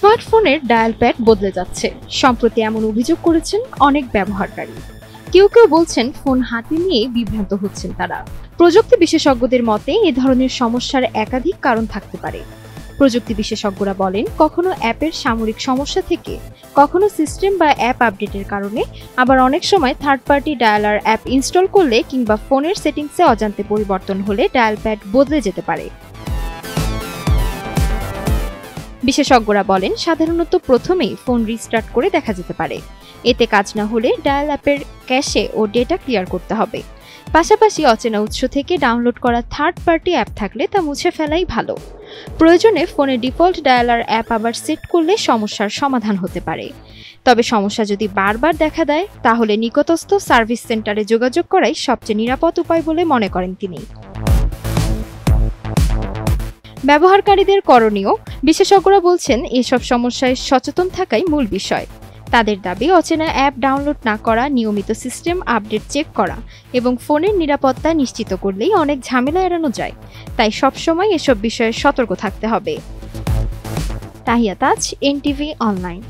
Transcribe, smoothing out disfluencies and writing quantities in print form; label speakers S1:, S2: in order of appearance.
S1: স্মার্টফোনের dial pad বদলে যাচ্ছে। সম্প্রতি এমন অভিযোগ করেছেন অনেক ব্যবহারকারী। কেউ কেউ বলছেন ফোন হাতে নিয়ে বিভ্রান্ত হচ্ছেন তারা। প্রযুক্তি বিশেষজ্ঞদের মতে এ ধরনের সমস্যার একাধিক কারণ থাকতে পারে। প্রযুক্তি বিশেষজ্ঞরা বলেন, কখনো অ্যাপের সাময়িক সমস্যা থেকে, কখনো সিস্টেম বা অ্যাপ আপডেটের কারণে, আবার অনেক সময় third party dialler app install করলে কিংবা ফোনের সেটিংসে অজান্তে পরিবর্তন হলে ডায়াল প্যাড বদলে যেতে পারে। বিশেষজ্ঞরা বলেন, সাধারণত প্রথমেই ফোন রিস্টার্ট করে দেখা যেতে পারে। এতে কাজ না হলে ডায়াল অ্যাপের ক্যাশে ও ডেটা ক্লিয়ার করতে হবে। পাশাপাশি অচেনা উৎস থেকে ডাউনলোড করা থার্ড পার্টি অ্যাপ থাকলে তা মুছে ফেলাই ভালো। প্রয়োজনে ফোনে ডিফল্ট ডায়ালার অ্যাপ আবার সেট করলে সমস্যার সমাধান হতে পারে। তবে সমস্যা যদি বারবার দেখা দেয়, তাহলে নিকটস্থ সার্ভিস সেন্টারে যোগাযোগ করাই সবচেয়ে নিরাপদ উপায় বলে মনে করেন তিনি। ব্যবহারকারীদের করণীয়, বিশেষজ্ঞরা বলছেন, এসব সমস্যায় সচেতন থাকাই মূল বিষয়। তাদের দাবি, অচেনা অ্যাপ ডাউনলোড না করা, নিয়মিত সিস্টেম আপডেট চেক করা এবং ফোনের নিরাপত্তা নিশ্চিত করলেই অনেক ঝামেলা এড়ানো যায়। তাই সবসময় এসব বিষয়ে সতর্ক থাকতে হবে। তাহিয়া তাজ, এনটিভি অনলাইন।